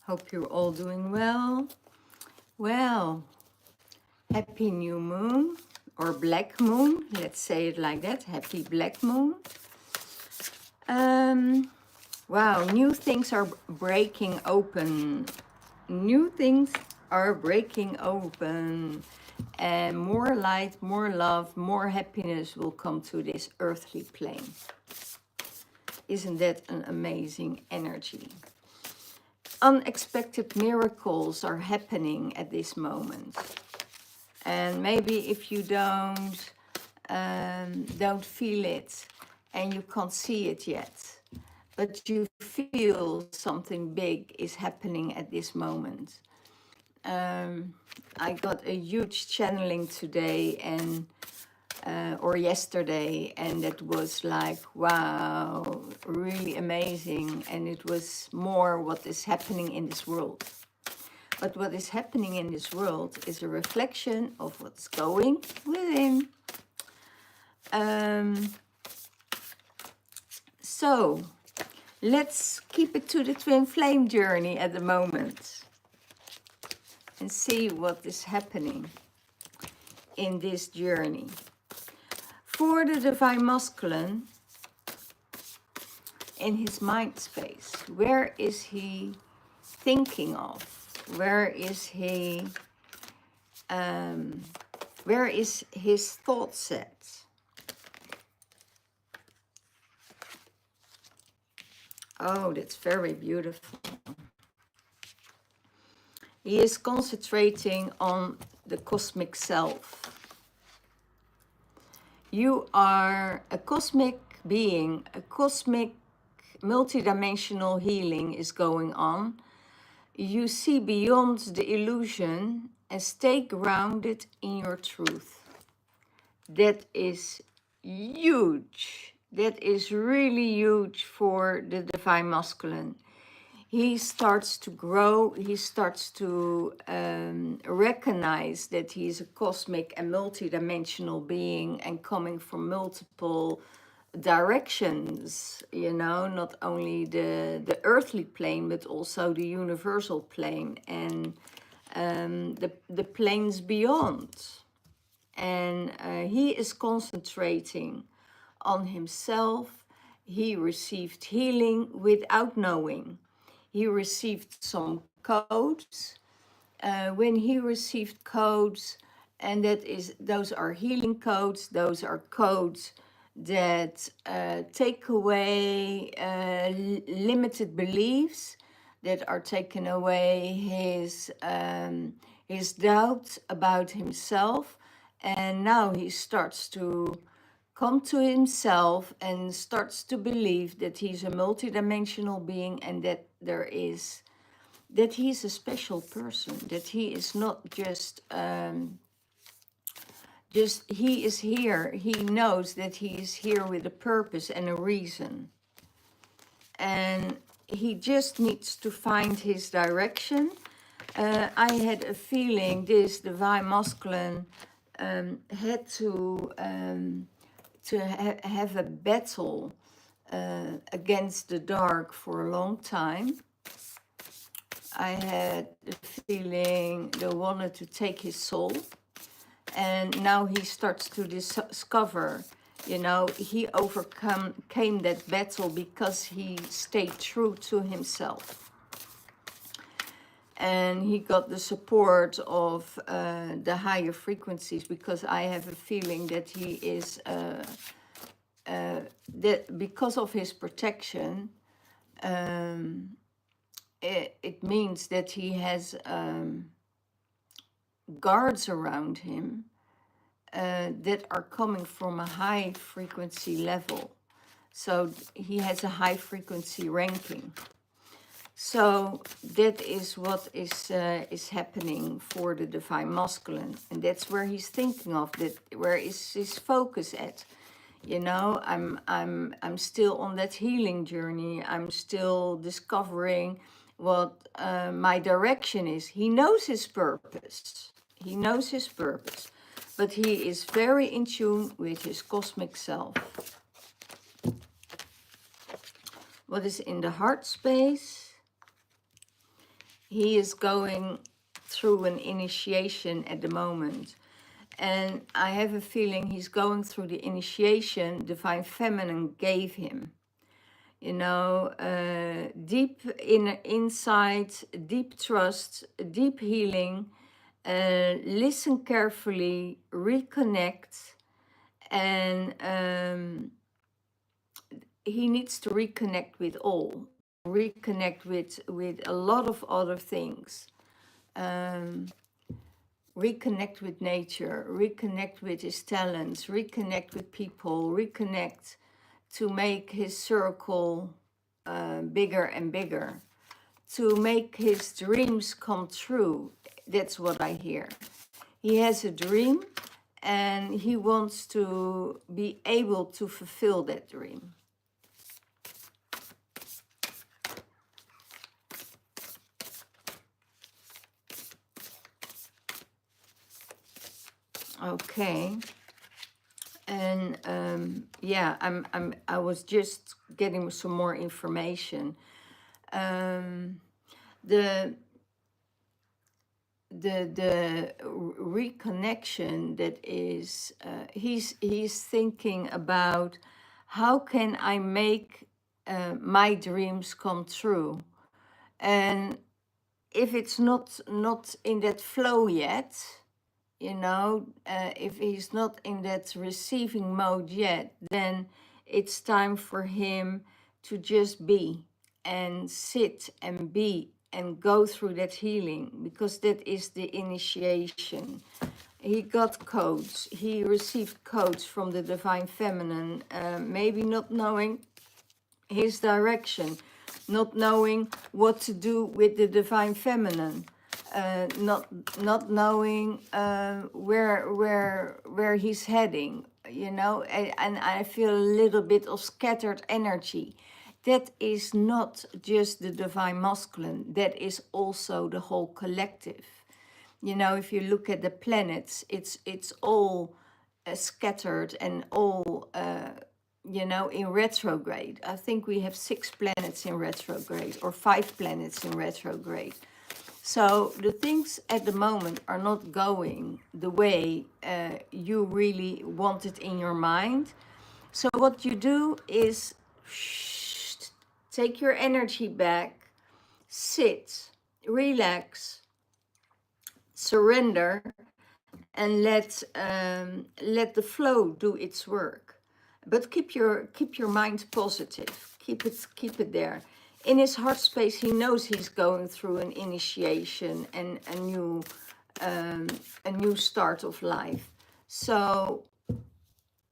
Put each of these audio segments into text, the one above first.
Hope you're all doing well. Well, happy new moon or black moon. Let's say it like that. Happy black moon. Wow, new things are breaking open. New things are breaking open. And more light, more love, more happiness will come to this earthly plane. Isn't that an amazing energy? Unexpected miracles are happening at this moment, and maybe if you don't feel it and you can't see it yet, but you feel something big is happening at this moment. I got a huge channeling today and or yesterday, and it was like, wow, really amazing. And it was more what is happening in this world. But what is happening in this world is a reflection of what's going within. So let's keep it to the twin flame journey at the moment and see what is happening in this journey. For the divine masculine, in his mind space, where is he thinking of? Where is he? Where is his thought set? Oh, that's very beautiful. He is concentrating on the cosmic self. You are a cosmic being, a cosmic multidimensional healing is going on. You see beyond the illusion and stay grounded in your truth. That is huge. That is really huge for the divine masculine. He starts to grow, he starts to recognize that he is a cosmic and multidimensional being and coming from multiple directions, you know, not only the earthly plane, but also the universal plane and the planes beyond. And he is concentrating on himself. He received healing without knowing. He received some codes. When he received codes, and those are healing codes, those are codes that take away limited beliefs, that are taken away his doubt about himself. And now he starts to come to himself and starts to believe that he's a multidimensional being and that he's a special person, that he is not just he is here. He knows that he is here with a purpose and a reason. And he just needs to find his direction. I had a feeling this divine masculine had to have a battle against the dark for a long time. I had a feeling they wanted to take his soul. And now he starts to discover, you know, he overcame that battle because he stayed true to himself. And he got the support of the higher frequencies, because I have a feeling that he is, that because of his protection, it means that he has guards around him that are coming from a high frequency level. So he has a high frequency ranking. So that is what is happening for the divine masculine, and that's where he's thinking of. That where is his focus at? You know, I'm still on that healing journey. I'm still discovering what my direction is. He knows his purpose. He knows his purpose, but he is very in tune with his cosmic self. What is in the heart space? He is going through an initiation at the moment. And I have a feeling he's going through the initiation Divine Feminine gave him. You know, deep inner insight, deep trust, deep healing. Listen carefully, reconnect, and he needs to reconnect with all, reconnect with a lot of other things. Um, reconnect with nature, reconnect with his talents, reconnect with people, reconnect to make his circle bigger and bigger, to make his dreams come true. That's what I hear. He has a dream and he wants to be able to fulfill that dream. Okay. And yeah, I was just getting some more information. The reconnection that is, he's thinking about how can I make my dreams come true, and if it's not in that flow yet, you know, if he's not in that receiving mode yet, then it's time for him to just be and sit and be and go through that healing, because that is the initiation. He got codes, he received codes from the Divine Feminine, maybe not knowing his direction, not knowing what to do with the Divine Feminine, not knowing where he's heading, you know, and I feel a little bit of scattered energy. That is not just the Divine Masculine, that is also the whole collective. You know, if you look at the planets, it's all scattered and all you know, in retrograde. I think we have 6 planets in retrograde, or 5 planets in retrograde. So the things at the moment are not going the way you really want it in your mind. So what you do is take your energy back, sit, relax, surrender, and let the flow do its work. But keep your mind positive. Keep it there. In his heart space, he knows he's going through an initiation and a new start of life. So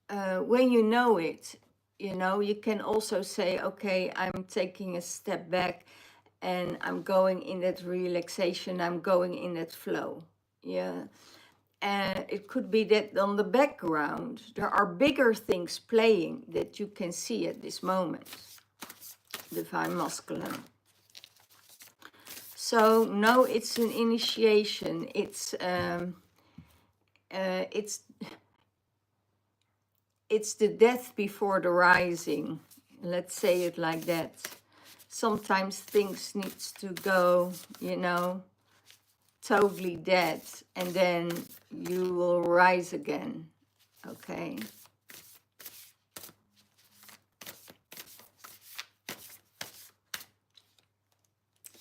when you know it, you know, you can also say, okay, I'm taking a step back and I'm going in that relaxation, I'm going in that flow. Yeah. And it could be that on the background, there are bigger things playing that you can see at this moment. Divine Masculine. So no, it's an initiation. It's the death before the rising. Let's say it like that. Sometimes things needs to go, you know, totally dead, and then you will rise again. Okay.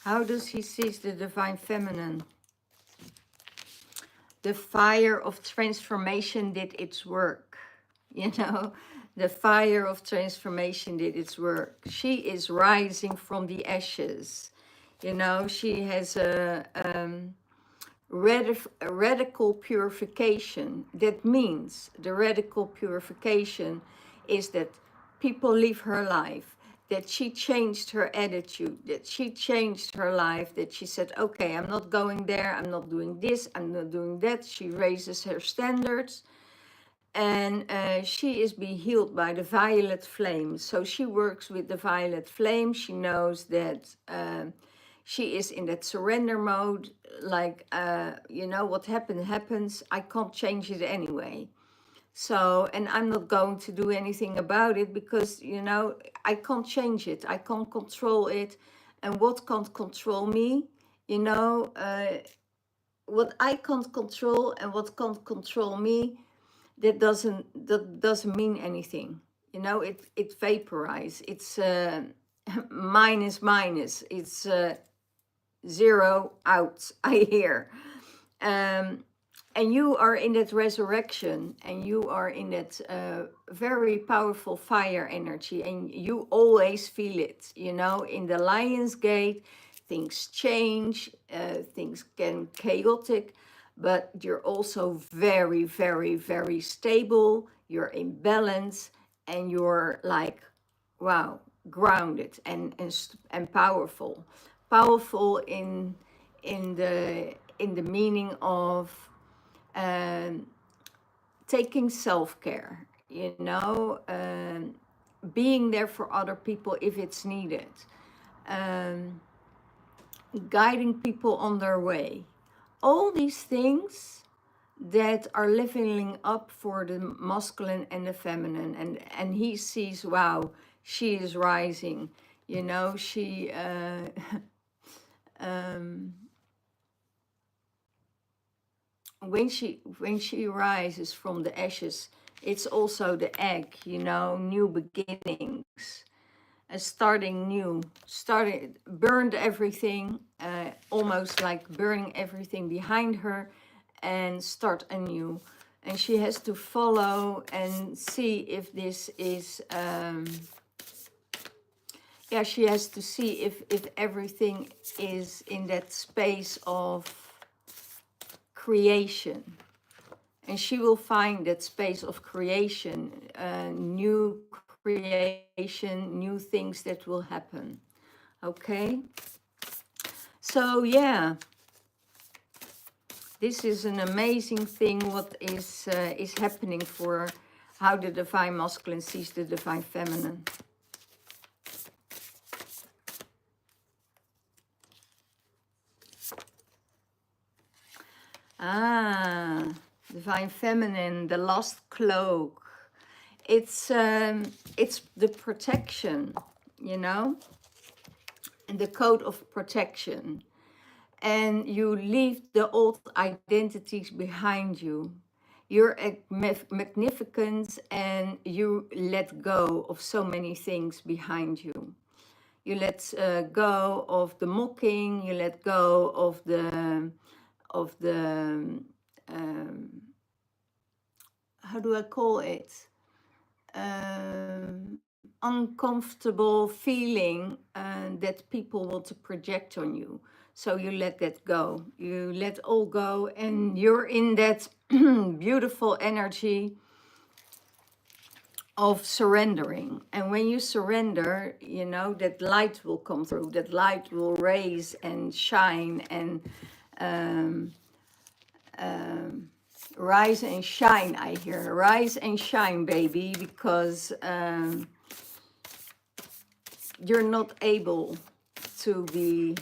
How does he see the Divine Feminine? The fire of transformation did its work. You know, the fire of transformation did its work. She is rising from the ashes. You know, she has a radical purification. That means the radical purification is that people leave her life, that she changed her attitude, that she changed her life, that she said, okay, I'm not going there, I'm not doing this, I'm not doing that. She raises her standards, and she is being healed by the violet flame. So she works with the violet flame. She knows that she is in that surrender mode, like, you know, what happens, I can't change it anyway. So, and I'm not going to do anything about it, because, you know, I can't change it, I can't control it. And what can't control me You know, what I can't control and what can't control me, that doesn't mean anything. You know, it vaporizes. It's minus minus. It's zero out. I hear. Um, and you are in that resurrection, and you are in that very powerful fire energy, and you always feel it. You know, in the Lion's Gate, things change, things can chaotic, but you're also very, very, very stable. You're in balance, and you're like, wow, grounded and powerful. Powerful in the meaning of um, taking self-care, you know, being there for other people if it's needed, um, guiding people on their way. All these things that are leveling up for the masculine and the feminine, and he sees, wow, she is rising, you know, she um, when she rises from the ashes, it's also the egg, you know, new beginnings, starting new, starting, burned everything, almost like burning everything behind her, and start anew. And she has to follow and see if this is yeah, she has to see if everything is in that space of creation. And she will find that space of creation, new creation, new things that will happen. Okay? So yeah, this is an amazing thing what is happening for how the divine masculine sees the divine feminine. Ah, divine feminine, the lost cloak. It's the protection, you know, and the code of protection. And you leave the old identities behind you. You're magnificent, and you let go of so many things behind you. You let go of the mocking. You let go of the how do I call it? Uncomfortable feeling that people want to project on you. So you let that go. You let all go, and you're in that beautiful energy of surrendering. And when you surrender, you know, that light will come through. That light will raise and shine and rise and shine. I hear rise and shine, baby, because you're not able to be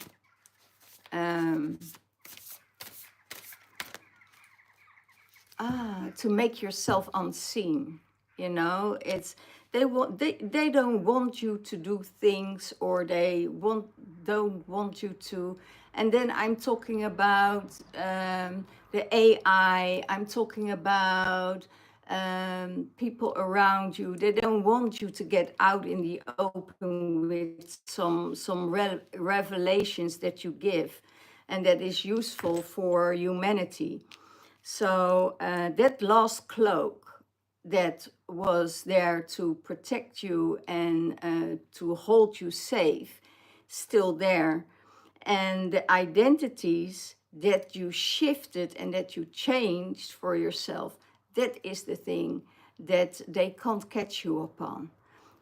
to make yourself unseen. You know, it's they don't want you to do things, or don't want you to. And then I'm talking about the AI. I'm talking about people around you. They don't want you to get out in the open with some revelations that you give, and that is useful for humanity. So that lost cloak that was there to protect you and to hold you safe, still there. And the identities that you shifted and that you changed for yourself, that is the thing that they can't catch you upon,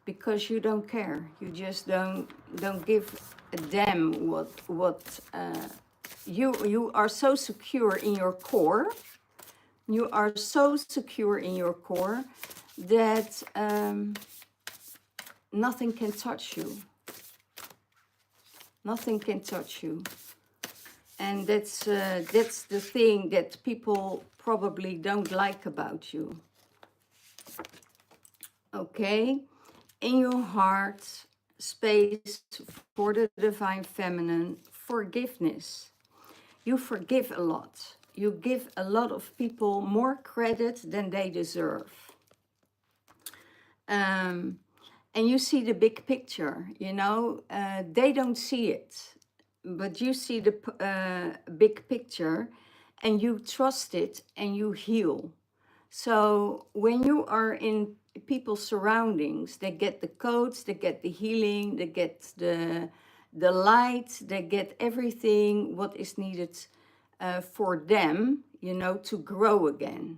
because you don't care. You just don't give a damn what you are so secure in your core. You are so secure in your core that nothing can touch you. Nothing can touch you. And that's the thing that people probably don't like about you. Okay? In your heart, space for the divine feminine, forgiveness. You forgive a lot. You give a lot of people more credit than they deserve. And you see the big picture, you know. They don't see it, but you see the big picture, and you trust it and you heal. So when you are in people's surroundings, they get the codes, they get the healing, they get the light, they get everything what is needed for them, you know, to grow again,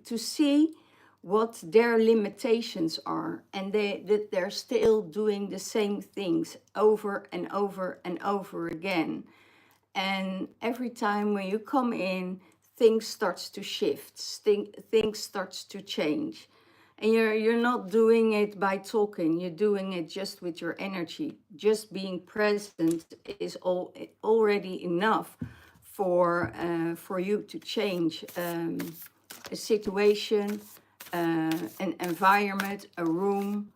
to see what their limitations are, and that they're still doing the same things over and over and over again. And every time when you come in, things starts to shift, things starts to change. And you're not doing it by talking, you're doing it just with your energy. Just being present is already enough for you to change a situation, an environment, a room,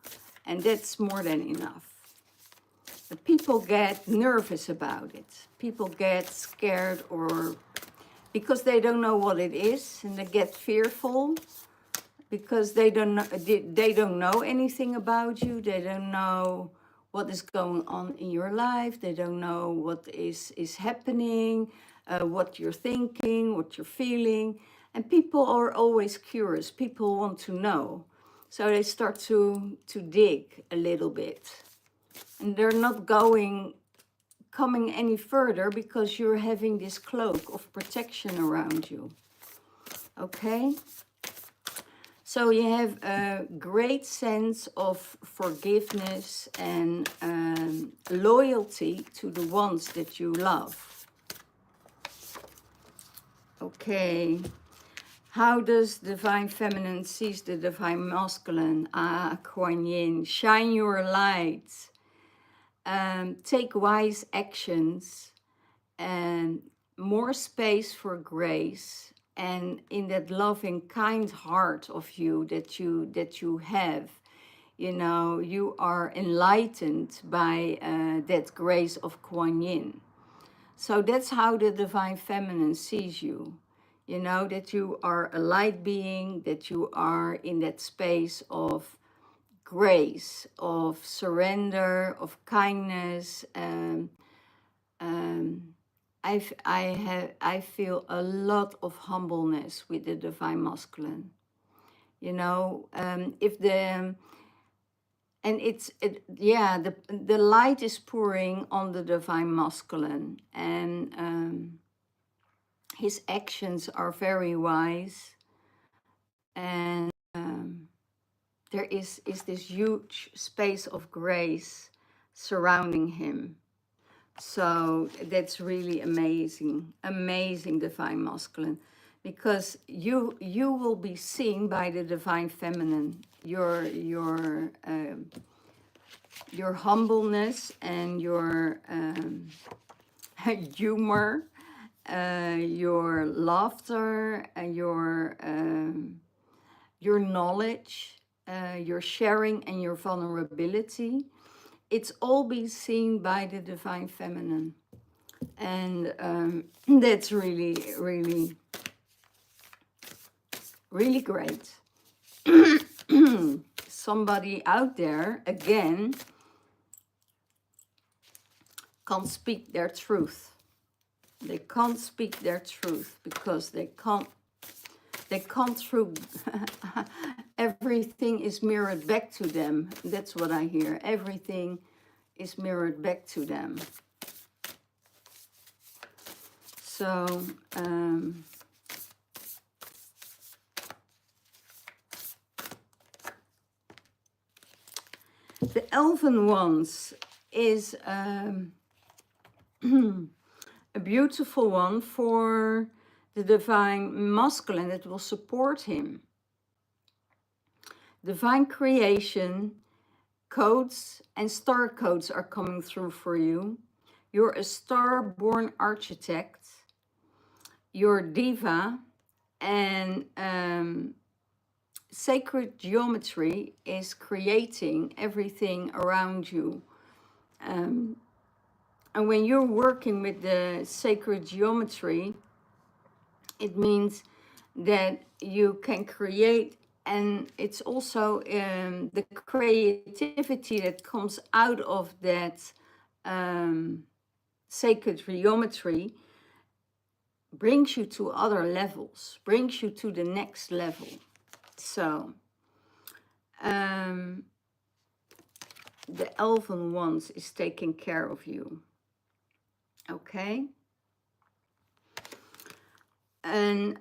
and that's more than enough. But people get nervous about it. People get scared, or because they don't know what it is, and they get fearful because they don't know anything about you. They don't know what is going on in your life. They don't know what is happening, what you're thinking, what you're feeling. And people are always curious. People want to know. So they start to dig a little bit. And they're not coming any further because you're having this cloak of protection around you. Okay? So you have a great sense of forgiveness and loyalty to the ones that you love. Okay. How does Divine Feminine seize the Divine Masculine? Kuan Yin. Shine your light. Take wise actions. And more space for grace. And in that loving, kind heart of you that you have, you know, you are enlightened by that grace of Kuan Yin. So that's how the Divine Feminine sees you. You know, that you are a light being, that you are in that space of grace, of surrender, of kindness. I feel a lot of humbleness with the Divine Masculine. You know, the light is pouring on the Divine Masculine, and his actions are very wise, and there is this huge space of grace surrounding him. So that's really amazing, amazing Divine Masculine, because you will be seen by the Divine Feminine. Your humbleness and your humor, your laughter, your knowledge, your sharing, and your vulnerability. It's all being seen by the Divine Feminine. And that's really, really, really great. Somebody out there, again, can't speak their truth. They can't speak their truth because they can't through everything is mirrored back to them. That's what I hear. Everything is mirrored back to them. So the Elven Ones is a beautiful one for the Divine Masculine that will support him. Divine creation, codes and star codes are coming through for you. You're a star-born architect. You're diva, and sacred geometry is creating everything around you. And when you're working with the sacred geometry, it means that you can create, and it's also the creativity that comes out of that sacred geometry brings you to other levels, brings you to the next level. So the elven ones is taking care of you. Okay? And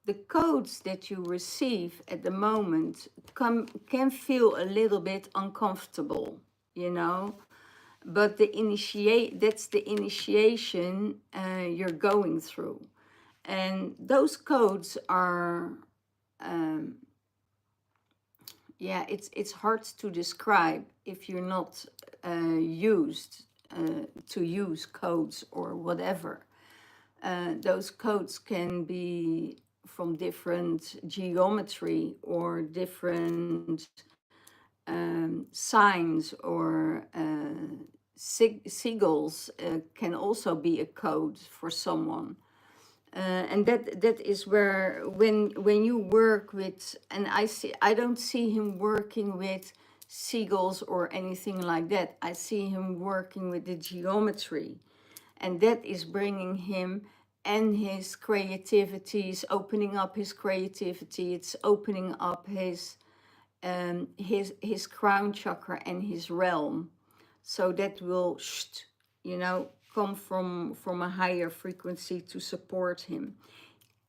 the codes that you receive at the moment can feel a little bit uncomfortable, you know, but that's the initiation you're going through. And those codes are, yeah, it's hard to describe if you're not used to use codes or whatever. Those codes can be from different geometry or different signs, or seagulls can also be a code for someone. And that is where when you work with, and I don't see him working with seagulls or anything like that. I see him working with the geometry, and that is bringing him and his creativity, is opening up his creativity. It's opening up his crown chakra and his realm, so that will you know, come from a higher frequency to support him.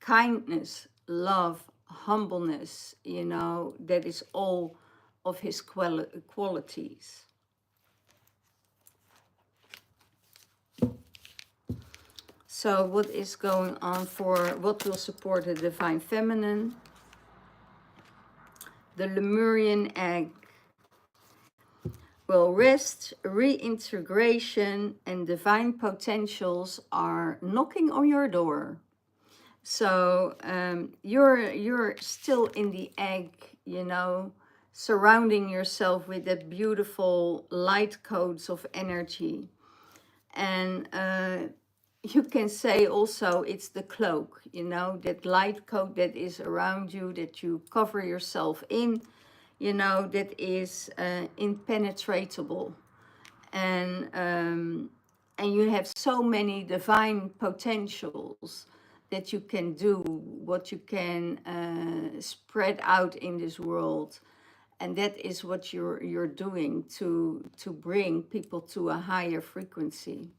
Kindness, love, humbleness, you know, that is all of his qualities. So what is going on for, what will support the divine feminine? The Lemurian egg. Well, rest, reintegration, and divine potentials are knocking on your door. So you're still in the egg, you know, surrounding yourself with that beautiful light codes of energy. And you can say also it's the cloak, you know, that light coat that is around you, that you cover yourself in, you know, that is impenetrable. And you have so many divine potentials that you can do, what you can spread out in this world. And that is what you're doing to bring people to a higher frequency,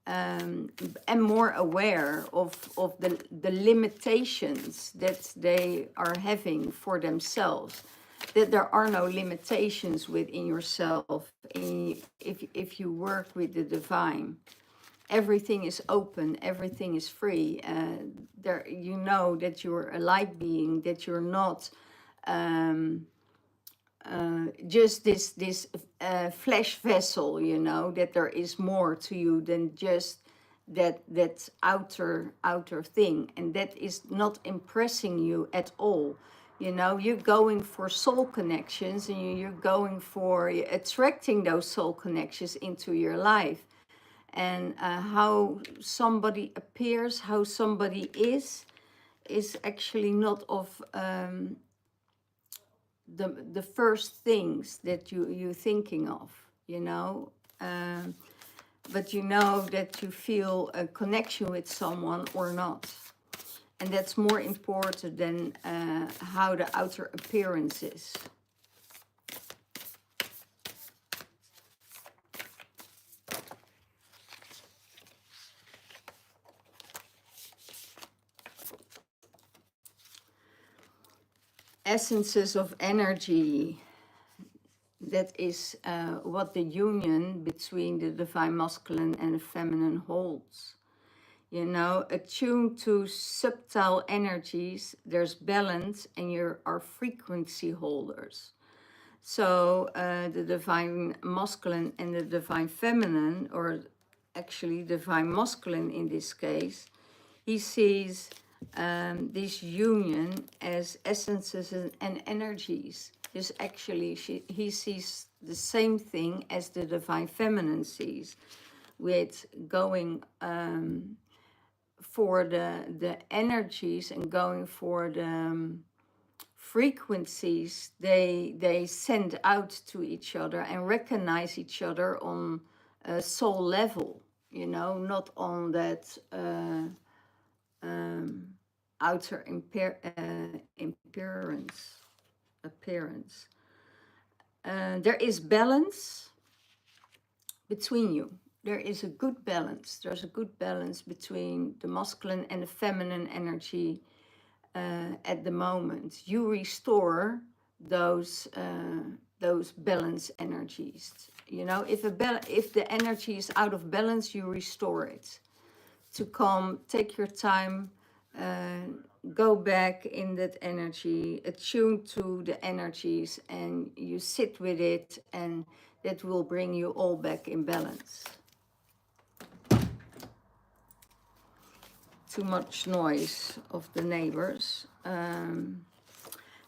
and more aware of the limitations that they are having for themselves, that there are no limitations within yourself. If you work with the divine, everything is open, everything is free. There, you know that you're a light being, that you're not just this flesh vessel, you know, that there is more to you than just that outer thing, and that is not impressing you at all. You know, you're going for soul connections, and you're going for attracting those soul connections into your life. And how somebody appears, how somebody is actually not of the first things that you're thinking of, you know. But you know that you feel a connection with someone or not. And that's more important than how the outer appearance is. Essences of energy. That is what the union between the divine masculine and the feminine holds. You know, attuned to subtle energies, there's balance, and you are frequency holders. So the divine masculine and the divine feminine, or actually divine masculine in this case, he sees this union as essences and energies. This actually, he sees the same thing as the Divine Feminine sees, with going for the energies and going for the frequencies they send out to each other and recognize each other on a soul level, you know, not on that outer appearance. There is balance between you. There is a good balance. There's a good balance between the masculine and the feminine energy at the moment. You restore those balance energies. You know, if the energy is out of balance, you restore it. To come, take your time, go back in that energy, attune to the energies, and you sit with it, and that will bring you all back in balance. Too much noise of the neighbors.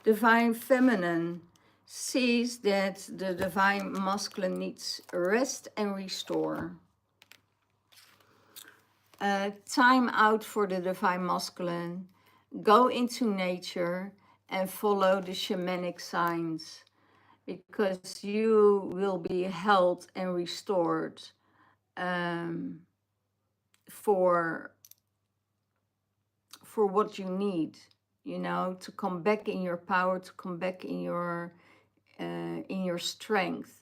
Divine Feminine sees that the Divine Masculine needs rest and restore. Time out for the Divine Masculine. Go into nature and follow the shamanic signs, because you will be held and restored for what you need, you know, to come back in your power, to come back in your strength.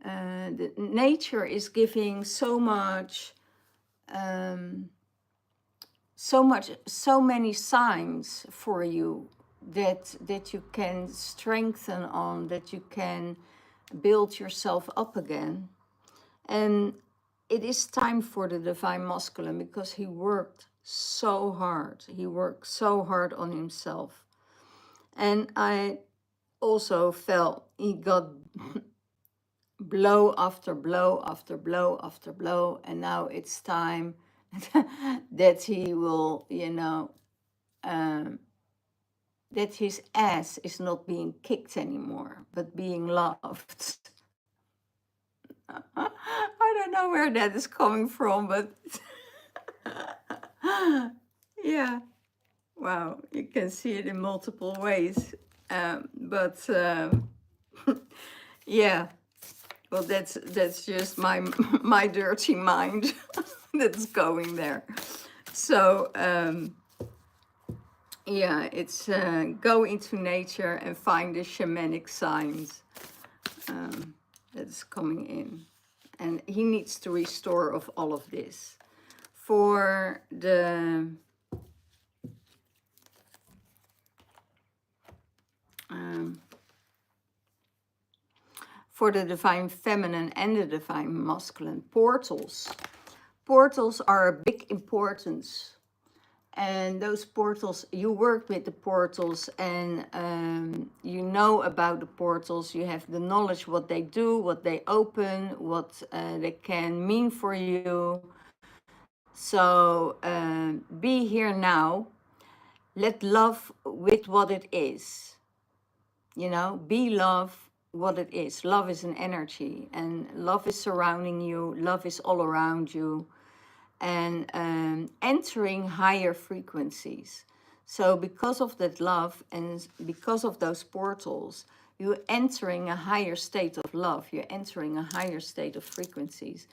The nature is giving so many signs for you that you can strengthen on, that you can build yourself up again. And it is time for the Divine Masculine, because he worked so hard. He worked so hard on himself. And I also felt he got blow after blow after blow after blow. And now it's time that he will, you know, that his ass is not being kicked anymore, but being loved. I don't know where that is coming from, but yeah, wow, you can see it in multiple ways. Yeah, well, that's just my dirty mind that's going there. So yeah, it's go into nature and find the shamanic signs that's coming in. And he needs to restore of all of this. For the Divine Feminine and the Divine Masculine, portals. Portals are a big importance. And those portals, you work with the portals, and you know about the portals. You have the knowledge what they do, what they open, what they can mean for you. So be here now. Let love with what it is. You know, be love what it is. Love is an energy, and love is surrounding you. Love is all around you. And entering higher frequencies. So because of that love and because of those portals, you're entering a higher state of love. You're entering a higher state of frequencies.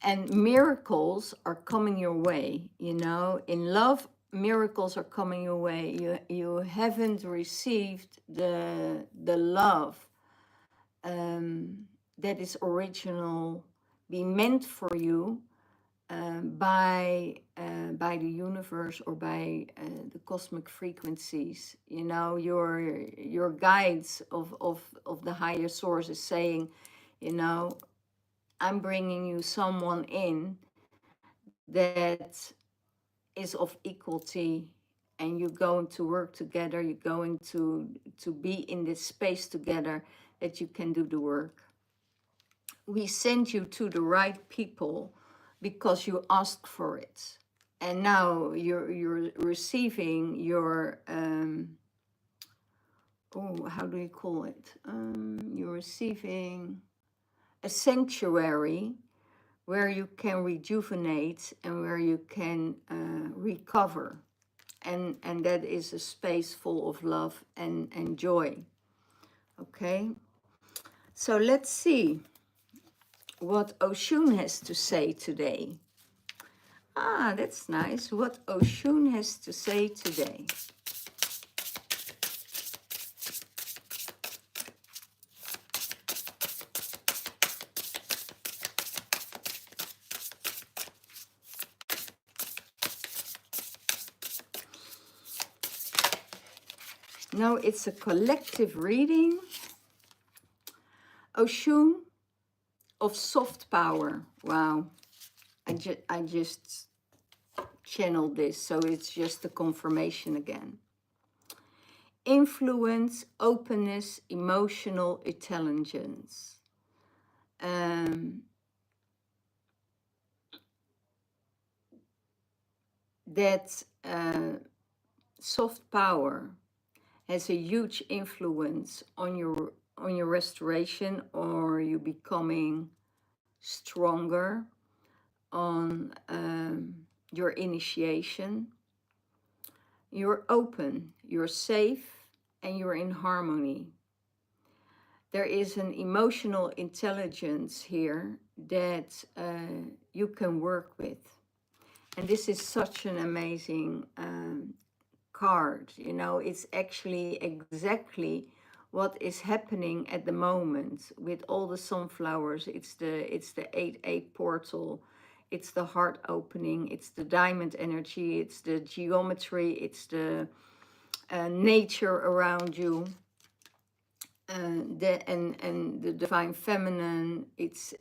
And miracles are coming your way, you know. In love, miracles are coming your way. You haven't received the love that is original, be meant for you by the universe, or by the cosmic frequencies. You know, your guides of the higher source is saying, you know, I'm bringing you someone in that is of equality, and you're going to work together. You're going to be in this space together, that you can do the work. We send you to the right people because you asked for it, and now you're receiving your oh, how do you call it? You're receiving a sanctuary where you can rejuvenate and where you can recover. And that is a space full of love and joy. Okay, so let's see what Oshun has to say today. Ah, that's nice. What Oshun has to say today. Now it's a collective reading. Oshun of soft power. Wow. I just channeled this, so it's just a confirmation again. Influence, openness, emotional intelligence. That soft power has a huge influence on your restoration, or you becoming stronger, on your initiation. You're open, you're safe, and you're in harmony. There is an emotional intelligence here that you can work with. And this is such an amazing card. You know, it's actually exactly what is happening at the moment with all the sunflowers. It's the 8-8 portal. It's the heart opening. It's the diamond energy. It's the geometry. It's the nature around you. And the divine feminine. It's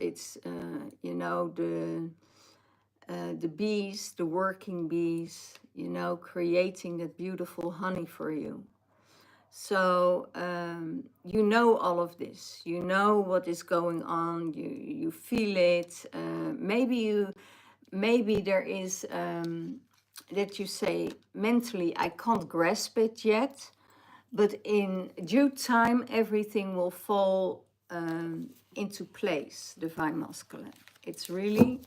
you know, the bees, the working bees, you know, creating that beautiful honey for you. So you know all of this. You know what is going on. You feel it. Maybe there is that you say mentally, I can't grasp it yet, but in due time everything will fall into place. Divine masculine. It's really.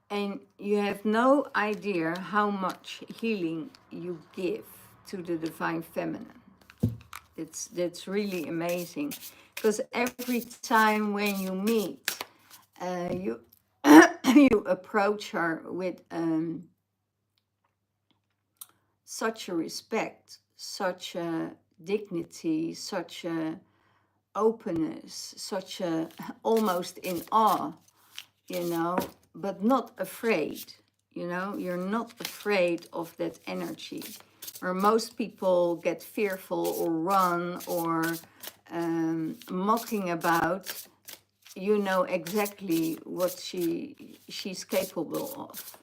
And you have no idea how much healing you give to the divine feminine. That's really amazing, because every time when you meet, you you approach her with such a respect, such a dignity, such a openness, such a almost in awe, you know, but not afraid. You know, you're not afraid of that energy. Where most people get fearful or run or mocking about, you know exactly what she's capable of.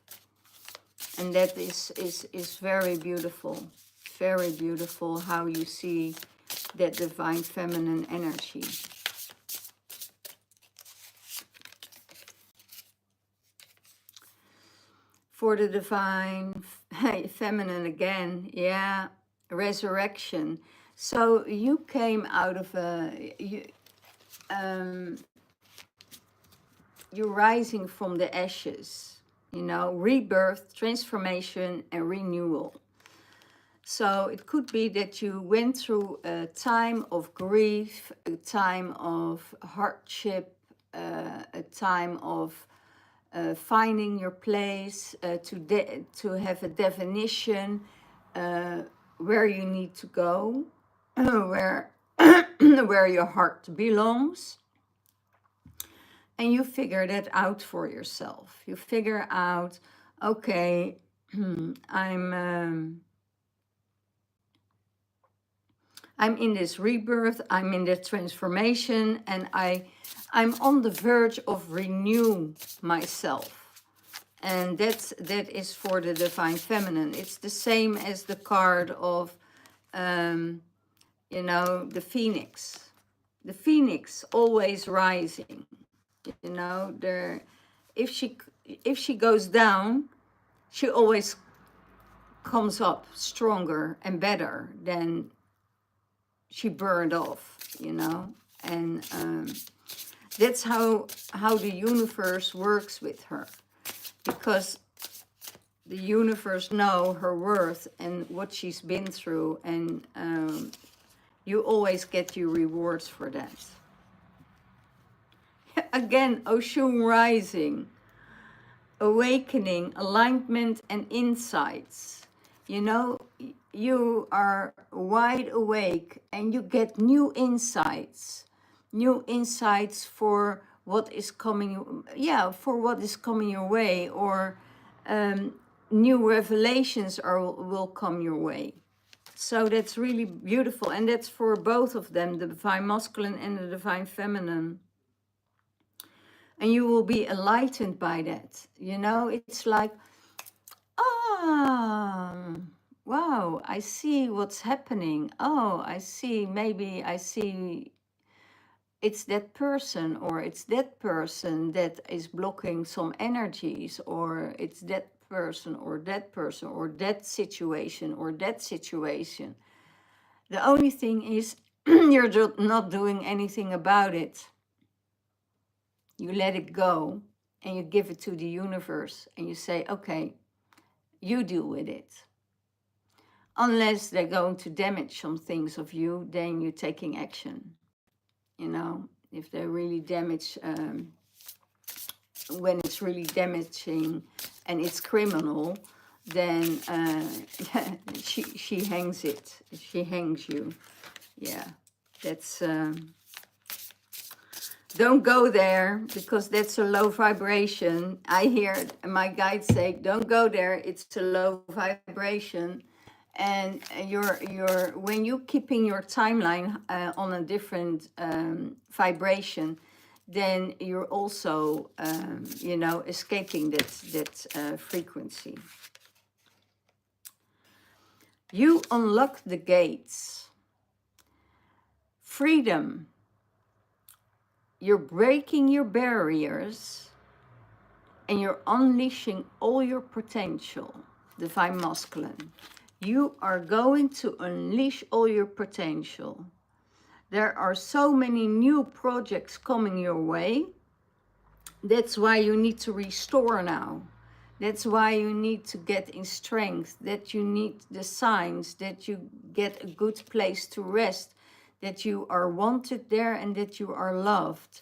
And that is very beautiful. Very beautiful how you see that divine feminine energy. For the divine feminine again, yeah, resurrection. So you came out of you're rising from the ashes, you know, rebirth, transformation, and renewal. So it could be that you went through a time of grief, a time of hardship, a time of finding your place, to have a definition where you need to go, where where your heart belongs, and you figure that out for yourself. You figure out, okay, I'm in this rebirth, I'm in this transformation, and I'm on the verge of renew myself. And that is for the divine feminine. It's the same as the card of, you know, the phoenix. The phoenix always rising. You know, if she goes down, she always comes up stronger and better than she burned off, you know. And that's how the universe works with her, because the universe know her worth and what she's been through, and you always get your rewards for that. Again, Oshun rising, awakening, alignment, and insights. You know, you are wide awake and you get new insights for what is coming, for what is coming your way, or new revelations will come your way. So that's really beautiful, and that's for both of them, the divine masculine and the divine feminine. And you will be enlightened by that. You know, it's like, wow, I see what's happening. Oh, I see, maybe I see it's that person, or it's that person that is blocking some energies, or it's that person, or that person, or that situation, or that situation. The only thing is, you're just not doing anything about it. You let it go and you give it to the universe and you say, okay, you deal with it. Unless they're going to damage some things of you, then you're taking action. You know, if they really damage, when it's really damaging and it's criminal, then she hangs it. She hangs you. Yeah, that's... don't go there, because that's a low vibration. I hear my guides say, don't go there, it's a low vibration. And when you're keeping your timeline on a different vibration, then you're also, you know, escaping that frequency. You unlock the gates. Freedom. You're breaking your barriers and you're unleashing all your potential, divine masculine. You are going to unleash all your potential. There are so many new projects coming your way. That's why you need to restore now. That's why you need to get in strength, that you need the signs, that you get a good place to rest, that you are wanted there and that you are loved.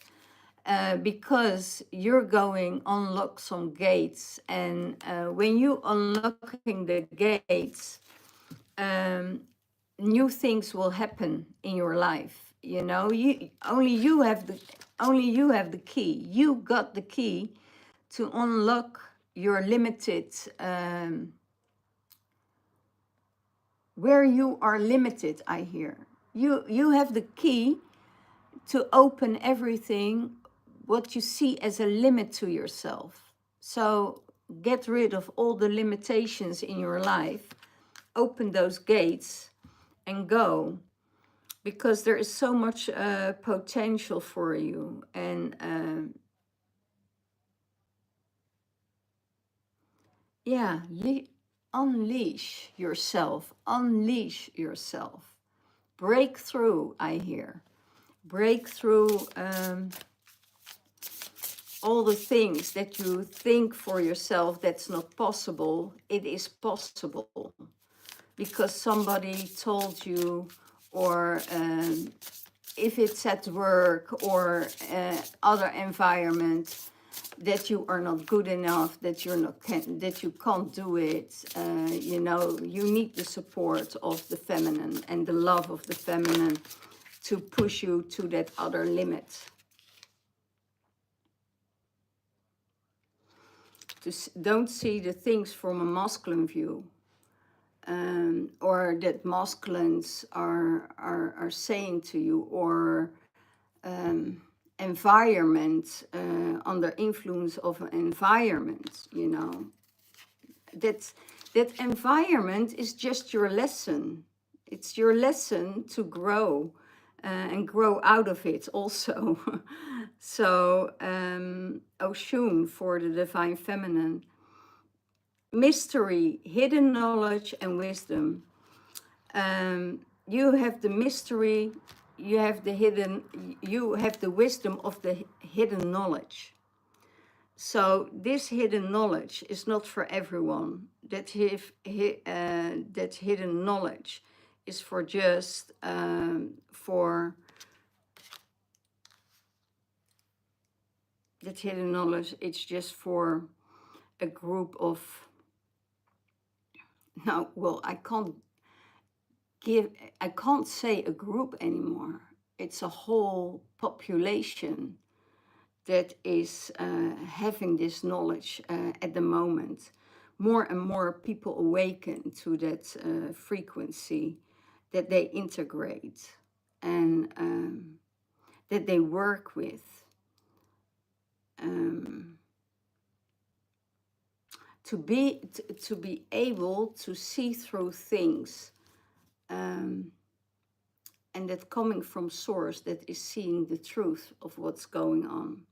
Because you're going unlock some gates, and when you unlocking the gates, new things will happen in your life. You know, only you have the key. You got the key to unlock your limited, where you are limited. I hear you have the key to open everything what you see as a limit to yourself. So get rid of all the limitations in your life, open those gates and go, because there is so much potential for you. And unleash yourself, break through. I hear break through all the things that you think for yourself that's not possible. It is possible because somebody told you, or if it's at work or other environment, that you are not good enough, that that you can't do it. You know, you need the support of the feminine and the love of the feminine to push you to that other limit. Don't see the things from a masculine view, or that masculines are saying to you, or environment, under influence of an environment. You know, that environment is just your lesson. It's your lesson to grow, and grow out of it also. So Oshun for the divine feminine. Mystery, hidden knowledge and wisdom. you have the mystery, you have the hidden, you have the wisdom of the hidden knowledge. So this hidden knowledge is not for everyone. That hidden knowledge is for just that hidden knowledge. It's just for a group of. No, well, I can't say a group anymore. It's a whole population that is having this knowledge at the moment. More and more people awaken to that frequency that they integrate and that they work with. To be able to see through things, and that coming from source that is seeing the truth of what's going on.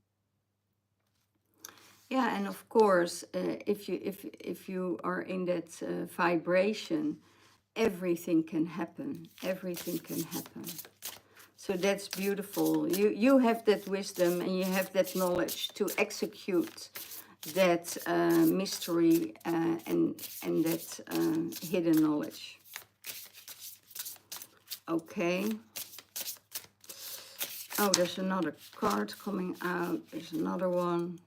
Yeah, and of course, if you are in that vibration, everything can happen. Everything can happen. So that's beautiful. You have that wisdom and you have that knowledge to execute that mystery and that hidden knowledge. Okay. Oh, there's another card coming out. There's another one.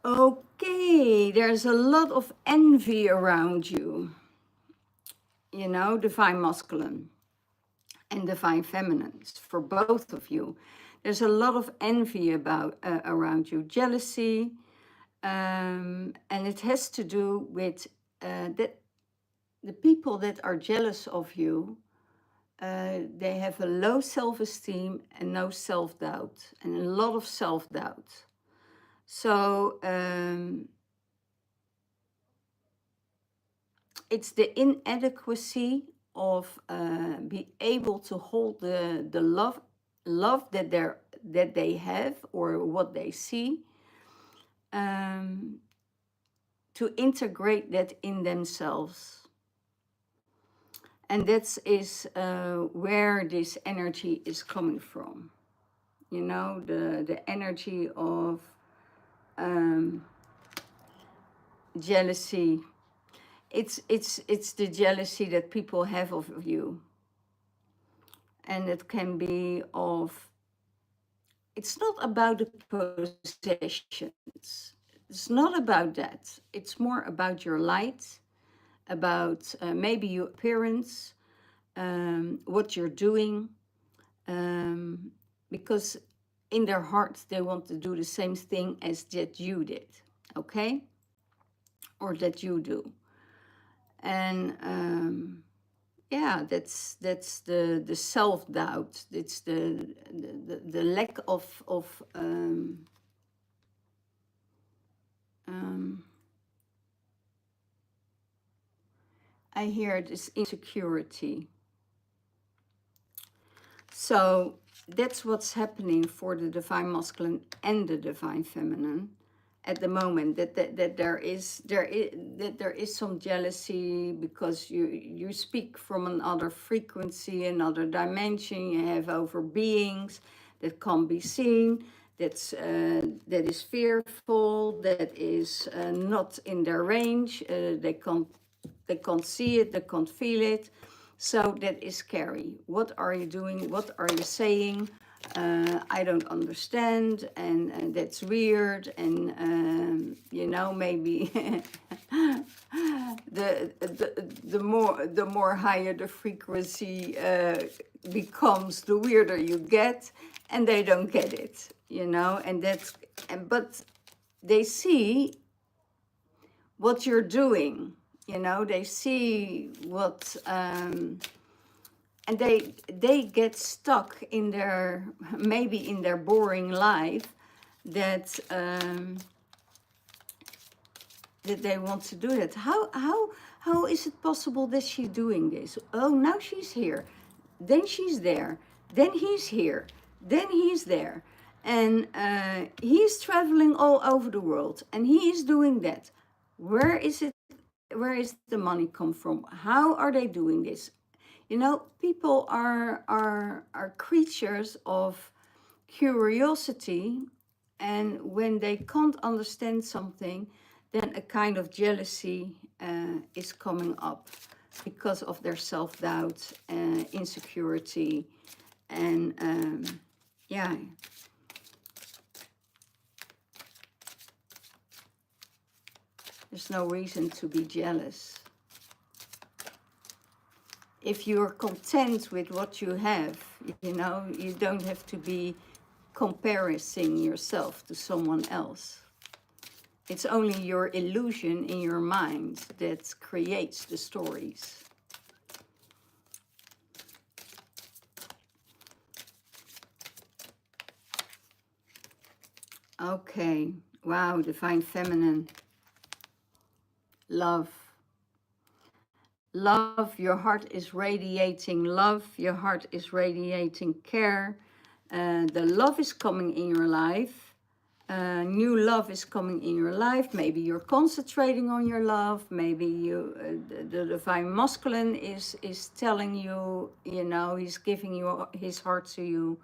Okay, there's a lot of envy around you. You know, divine masculine and divine feminine for both of you. There's a lot of envy around you, jealousy, and it has to do with that the people that are jealous of you, they have a low self-esteem and no self-doubt, and a lot of self-doubt. So it's the inadequacy of be able to hold the love that they have or what they see, to integrate that in themselves. And that is where this energy is coming from. You know, the energy of jealousy. It's the jealousy that people have of you. And it can be of, it's not about the possessions. It's not about that. It's more about your light, about maybe your appearance, what you're doing, because in their heart they want to do the same thing as that you did, okay? Or that you do. And yeah, that's the self-doubt. It's the lack of I hear this insecurity. So that's what's happening for the divine masculine and the divine feminine at the moment. That there is some jealousy because you speak from another frequency, another dimension. You have over beings that can't be seen. That is fearful. That is not in their range. They can't see it. They can't feel it. So that is scary. What are you doing? What are you saying? I don't understand, and that's weird. And you know, maybe the more higher the frequency becomes, the weirder you get, and they don't get it. You know, but they see what you're doing. You know, they see what, and they get stuck in their, maybe in their boring life that they want to do that. How is it possible that she's doing this? Oh, now she's here, then she's there, then he's here, then he's there. And he's traveling all over the world, and he is doing that. Where is it? Where is the money come from? How are they doing this? You know, people are creatures of curiosity, and when they can't understand something, then a kind of jealousy is coming up because of their self-doubt, insecurity, and yeah. There's no reason to be jealous. If you're content with what you have, you know, you don't have to be comparing yourself to someone else. It's only your illusion in your mind that creates the stories. Okay, wow, divine feminine. Love. Love, your heart is radiating love, your heart is radiating care. The love is coming in your life. New love is coming in your life. Maybe you're concentrating on your love. Maybe you, the divine masculine is telling you, you know, he's giving you his heart to you.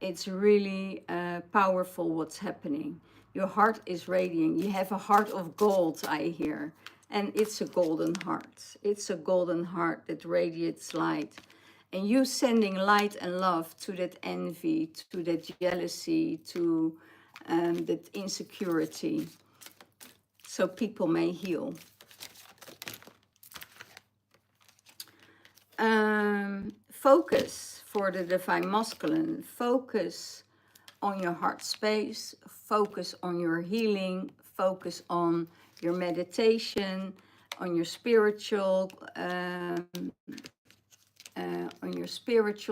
It's really powerful what's happening. Your heart is radiant. You have a heart of gold, I hear. And it's a golden heart. It's a golden heart that radiates light. And you sending light and love to that envy, to that jealousy, to that insecurity, so people may heal. Focus for the divine masculine. Focus on your heart space. Focus on your healing. Focus on your meditation, on your spiritual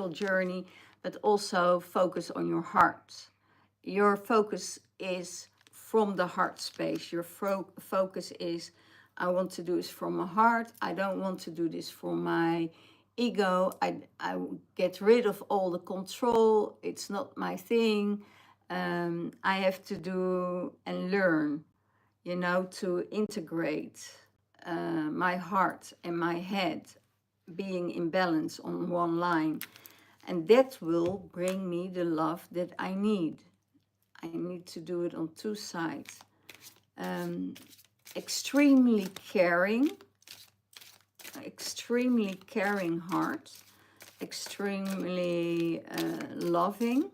journey, but also focus on your heart. Your focus is from the heart space. Your focus is, I want to do this from my heart. I don't want to do this for my ego. I get rid of all the control. It's not my thing. I have to do and learn, you know, to integrate my heart and my head being in balance on one line. And that will bring me the love that I need. I need to do it on two sides. Extremely caring heart, extremely loving,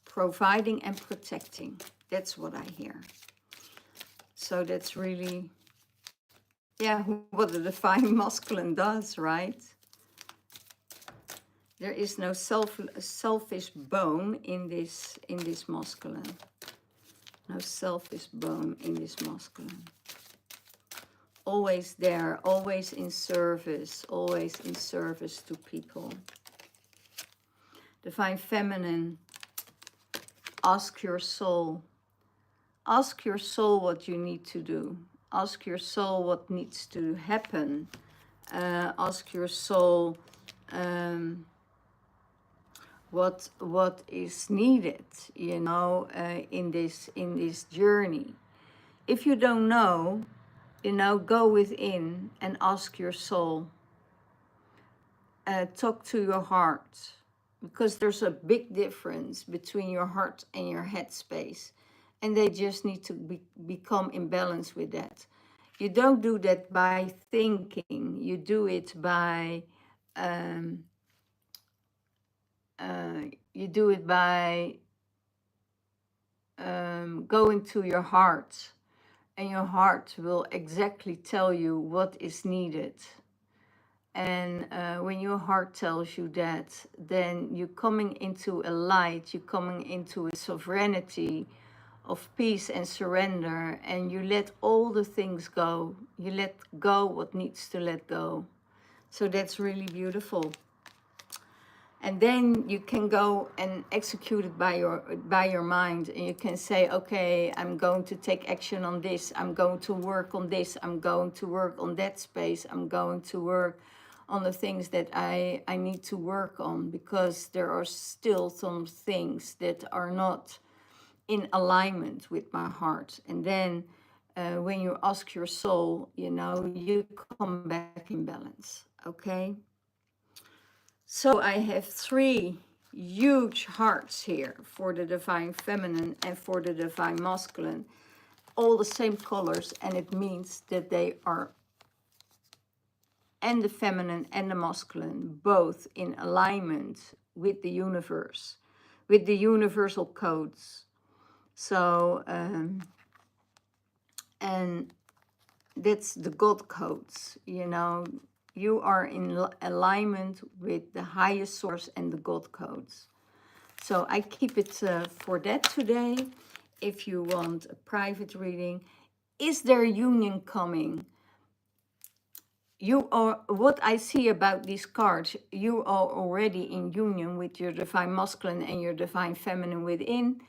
providing and protecting. That's what I hear. So that's really, yeah, what the divine masculine does, right? There is no selfish bone in this masculine. No selfish bone in this masculine. Always there, always in service to people. Divine feminine, ask your soul. Ask your soul what you need to do. Ask your soul what needs to happen. Ask your soul what is needed, you know, in this journey. If you don't know, you know, go within and ask your soul. Talk to your heart, because there's a big difference between your heart and your head space, and they just need to become in balance with that. You don't do that by thinking. You do it by going to your heart, and your heart will exactly tell you what is needed. And when your heart tells you that, then you're coming into a light, you're coming into a sovereignty of peace and surrender, and you let all the things go. You let go what needs to let go. So that's really beautiful. And then you can go and execute it by your mind, and you can say, okay, I'm going to take action on this, I'm going to work on this, I'm going to work on that space, I'm going to work on the things that I need to work on, because there are still some things that are not in alignment with my heart. And then when you ask your soul, you know, you come back in balance, okay? So I have 3 huge hearts here for the divine feminine and for the divine masculine, all the same colors, and it means that they are, and the feminine and the masculine, both in alignment with the universe, with the universal codes. So, and that's the God codes, you know. You are in alignment with the highest source and the God codes. So I keep it for that today. If you want a private reading, is there a union coming? You are, what I see about these cards, you are already in union with your divine masculine and your divine feminine within,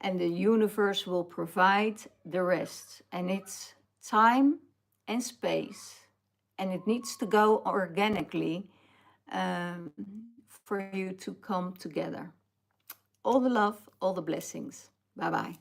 and the universe will provide the rest. And it's time and space, and it needs to go organically for you to come together. All the love, all the blessings. Bye-bye.